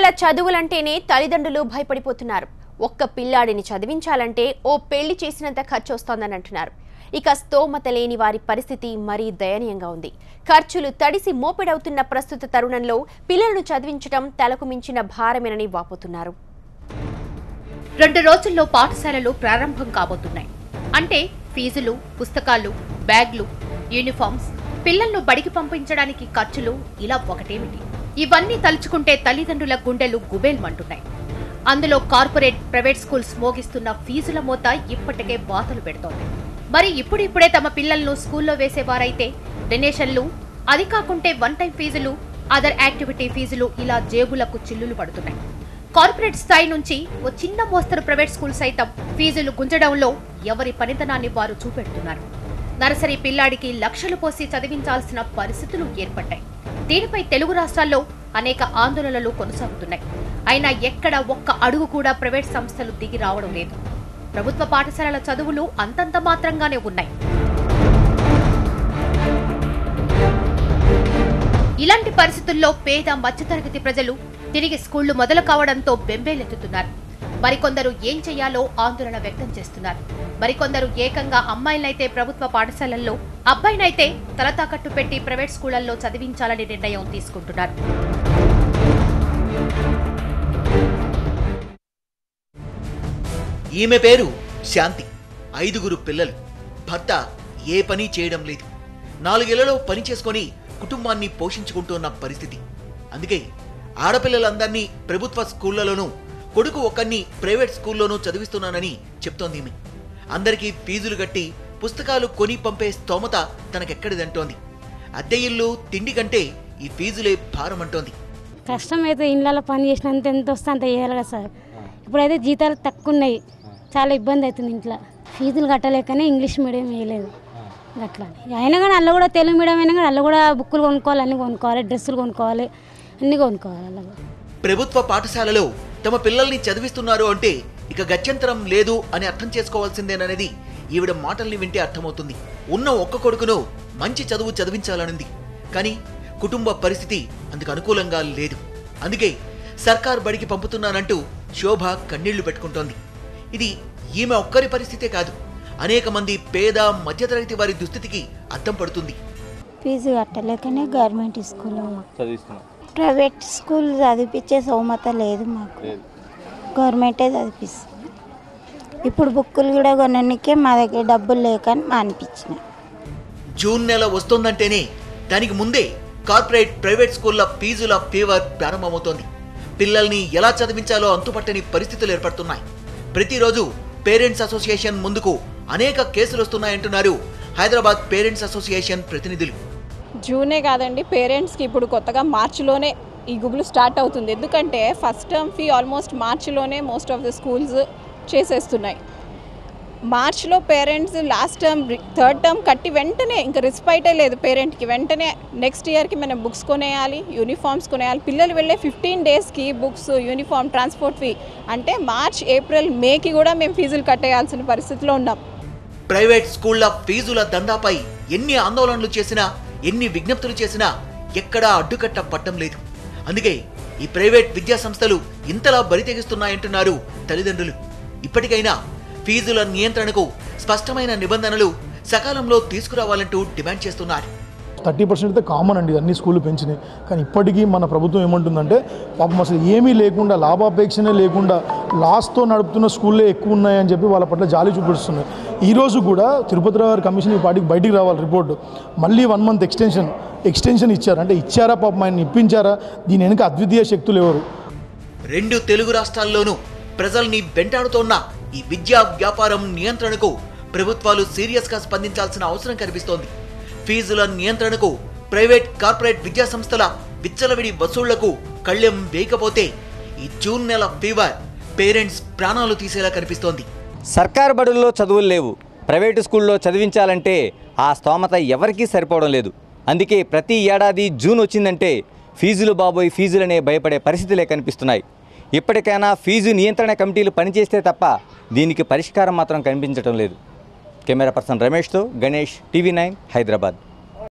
పిల్లల చదువులంటేనే తల్లిదండ్రులు భయపడిపోతున్నారు. ఒక్క పిల్లాడిని చదివించాలంటే ఓ పెళ్లి చేసినంత ఖర్చు వస్తోందని అంటున్నారు. ఇక స్తోమత లేని వారి పరిస్థితి మరీ దయనీయంగా ఉంది. ఖర్చులు తడిసి మోపెడవుతున్న ప్రస్తుత తరుణంలో పిల్లలను చదివించడం తలకు మించిన భారమేనని వాపోతున్నారు. 2 రోజుల్లో పాఠశాలలు ప్రారంభం కాబోతున్నాయి. అంటే ఫీజులు, పుస్తకాలు, బ్యాగ్లు, యూనిఫామ్స్, పిల్లలను బడికి పంపించడానికి ఖర్చులు ఇలా ఒకటేమిటి. ఇవన్నీ తలుచుకుంటే తల్లిదండ్రుల గుండెలు గుబేల్మంటున్నాయి. అందులో కార్పొరేట్, ప్రైవేట్ స్కూల్స్ మోగిస్తున్న ఫీజుల మోత ఇప్పటికే బాధలు పెడుతోంది. మరి ఇప్పుడిప్పుడే తమ పిల్లలను స్కూల్లో వేసేవారైతే డొనేషన్లు, అది కాకుంటే వన్ టైం ఫీజులు, అదర్ యాక్టివిటీ ఫీజులు ఇలా జేబులకు చిల్లులు పడుతున్నాయి. కార్పొరేట్ స్థాయి నుంచి ఓ చిన్న మోస్తరు ప్రైవేట్ స్కూల్ సైతం ఫీజులు గుంజడంలో ఎవరి పనితనాన్ని వారు చూపెడుతున్నారు. నర్సరీ పిల్లాడికి లక్షలు పోసి చదివించాల్సిన పరిస్థితులు ఏర్పడ్డాయి. దీనిపై తెలుగు రాష్ట్రాల్లో అనేక ఆందోళనలు కొనసాగుతున్నాయి. అయినా ఎక్కడ ఒక్క అడుగు కూడా ప్రైవేట్ సంస్థలు దిగి రావడం లేదు. ప్రభుత్వ పాఠశాలల చదువులు అంతంత మాత్రంగానే ఉన్నాయి. ఇలాంటి పరిస్థితుల్లో పేద మధ్యతరగతి ప్రజలు తిరిగి స్కూళ్లు మొదలు కావడంతో బెంబేలెత్తుతున్నారు. మరికొందరు ఏం చేయాలో ఆందోళన వ్యక్తం చేస్తున్నారు. మరికొందరు ఏకంగా అమ్మాయిలైతే ప్రభుత్వ పాఠశాలల్లో, అబ్బాయినైతే తలతాకట్టు పెట్టి ప్రైవేట్ స్కూళ్లలో చదివించాలని నిర్ణయం తీసుకుంటున్నారు. ఈమె పేరు శాంతి. 5 పిల్లలు. భర్త ఏ పని చేయడం లేదు. 4 ఏళ్లలో పని చేసుకొని కుటుంబాన్ని పోషించుకుంటున్న పరిస్థితి. అందుకే ఆడపిల్లలందరినీ ప్రభుత్వ స్కూళ్లలోనూ, కొడుకు ఒక్కరిని ప్రైవేట్ స్కూల్లోనూ చదివిస్తున్నానని చెప్తోంది ఈమె. అందరికీ ఫీజులు కట్టి పుస్తకాలు కొని పంపే స్తోమత తనకెక్కడిదంటోంది. అద్దె ఇల్లు, తిండి కంటే ఈ ఫీజులే భారమంటోంది. కష్టమైతే ఇళ్ళలో పని చేసినంత ఎంత వస్తే అంత చేయాలి కదా సార్. ఇప్పుడైతే జీతాలు తక్కువ ఉన్నాయి, చాలా ఇబ్బంది అవుతుంది. ఇంట్లో ఫీజులు కట్టలేకనే ఇంగ్లీష్ మీడియం వేయలేదు. అట్లా అయినా కానీ అల్ల కూడా తెలుగు మీడియం అయినా కానీ అల్ల కూడా బుక్కులు కొనుక్కోవాలి, అన్నీ కొనుక్కోవాలి, డ్రెస్సులు కొనుక్కోవాలి, అన్నీ కొనుక్కోవాలి. అలా ప్రభుత్వ పాఠశాలలో తమ పిల్లల్ని చదివిస్తున్నారు అంటే ఇక గత్యంతరం లేదు అని అర్థం చేసుకోవాల్సిందేననేది ఈవిడ మాటల్ని వింటే అర్థమవుతుంది. ఉన్న ఒక్క కొడుకును మంచి చదువు చదివించాలనుంది. కానీ కుటుంబ పరిస్థితి అందుకు అనుకూలంగా లేదు. అందుకే సర్కార్ బడికి పంపుతున్నానంటూ శోభ కన్నీళ్లు పెట్టుకుంటోంది. ఇది ఈమె ఒక్కరి పరిస్థితే కాదు, అనేక మంది పేద మధ్యతరగతి వారి దుస్థితికి అద్దం పడుతుంది. ఫీజు కట్టలేకనే గవర్నమెంట్ స్కూల్ చదివిస్తున్నాం. ప్రైవేట్ స్కూల్ చదివించే సౌమత లేదు మాకు, గవర్నమెంటే చదివిస్తుంది. ఇప్పుడు బుక్కులు కూడా కొనడానికే మా దగ్గర డబ్బులు లేక అనిపించిన. జూన్ నెల వస్తోందంటేనే దానికి ముందే కార్పొరేట్, ప్రైవేట్ స్కూళ్ల ఫీజుల ఫీవర్ ప్రారంభమవుతోంది. పిల్లల్ని ఎలా చదివించాలో అంతుపట్టని పరిస్థితులు ఏర్పడుతున్నాయి. ప్రతిరోజు పేరెంట్స్ అసోసియేషన్ ముందుకు అనేక కేసులు వస్తున్నాయంటున్నారు హైదరాబాద్ పేరెంట్స్ అసోసియేషన్ ప్రతినిధులు. జూనే కాదండి, పేరెంట్స్కి ఇప్పుడు కొత్తగా మార్చిలోనే ఈ గుబులు స్టార్ట్ అవుతుంది. ఎందుకంటే ఫస్ట్ టర్మ్ ఫీ ఆల్మోస్ట్ మార్చిలోనే మోస్ట్ ఆఫ్ ద స్కూల్స్ చేసేస్తున్నాయి. మార్చ్లో parents last term, third term కట్టి వెంటనే ఇంకా రెస్పైటే లేదు పేరెంట్కి. వెంటనే నెక్స్ట్ ఇయర్కి మనం బుక్స్ కొనేయాలి, యూనిఫామ్స్ కొనేయాలి. పిల్లలు వెళ్ళే 15 డేస్కి బుక్స్, యూనిఫామ్, ట్రాన్స్పోర్ట్ ఫీ అంటే మార్చ్, ఏప్రిల్, మేకి కూడా మేము ఫీజులు కట్టేయాల్సిన పరిస్థితిలో ఉన్నాం. ప్రైవేట్ స్కూళ్ల ఫీజుల దందాపై ఎన్ని ఆందోళనలు చేసినా, ఎన్ని విజ్ఞప్తులు చేసినా ఎక్కడా అడ్డుకట్ట పట్టం లేదు. అందుకే ఈ ప్రైవేట్ విద్యా సంస్థలు ఇంతలా బరితెగిస్తున్నాయంటున్నారు తల్లిదండ్రులు. ఇప్పటికైనా ఫీజుల నియంత్రణకు స్పష్టమైన నిబంధనలు సకాలంలో తీసుకురావాలంటూ డిమాండ్ చేస్తున్నారు. 30% అయితే కామన్ అండి, అన్ని స్కూళ్ళు పెంచినాయి. కానీ ఇప్పటికీ మన ప్రభుత్వం ఏమంటుందంటే పాపం అసలు ఏమీ లేకుండా, లాభాపేక్షనే లేకుండా లాస్తో నడుపుతున్న స్కూళ్ళే ఎక్కువ ఉన్నాయని చెప్పి వాళ్ళ పట్ల జాలి చూపిస్తున్నాయి. ఈరోజు కూడా తిరుపతి రావు గారి కమిషన్ ఈ పార్టీకి బయటికి రావాలి రిపోర్టు. మళ్ళీ 1 మంత్ ఎక్స్టెన్షన్ ఇచ్చారు. అంటే ఇచ్చారా పాపం, ఆయన ఇప్పించారా? దీని వెనుక అద్వితీయ శక్తులు ఎవరు? 2 తెలుగు రాష్ట్రాల్లోనూ ప్రజల్ని వెంటాడుతోన్న ఈ విద్యా వ్యాపారం నియంత్రణకు ప్రభుత్వాలు సీరియస్గా స్పందించాల్సిన అవసరం కనిపిస్తోంది. ఫీజుల నియంత్రణకు ప్రైవేట్, కార్పొరేట్ విద్యా సంస్థల విచ్చలవిడి వసూళ్లకు కళ్లెం వేయకపోతే ఈ జూన్ నెల ఫీవర్ పేరెంట్స్ ప్రాణాలు తీసేలా కనిపిస్తోంది. సర్కారు బడుల్లో చదువులు లేవు, ప్రైవేటు స్కూల్లో చదివించాలంటే ఆ స్తోమత ఎవరికీ సరిపోవడం లేదు. అందుకే ప్రతి ఏడాది జూన్ వచ్చిందంటే ఫీజులు బాబోయ్ ఫీజులనే భయపడే పరిస్థితులే కనిపిస్తున్నాయి. ఇప్పటికైనా ఫీజు నియంత్రణ కమిటీలు పనిచేస్తే తప్ప దీనికి పరిష్కారం మాత్రం కనిపించడం లేదు. కెమెరా పర్సన్ రమేష్తో గణేష్, TV9 హైదరాబాద్.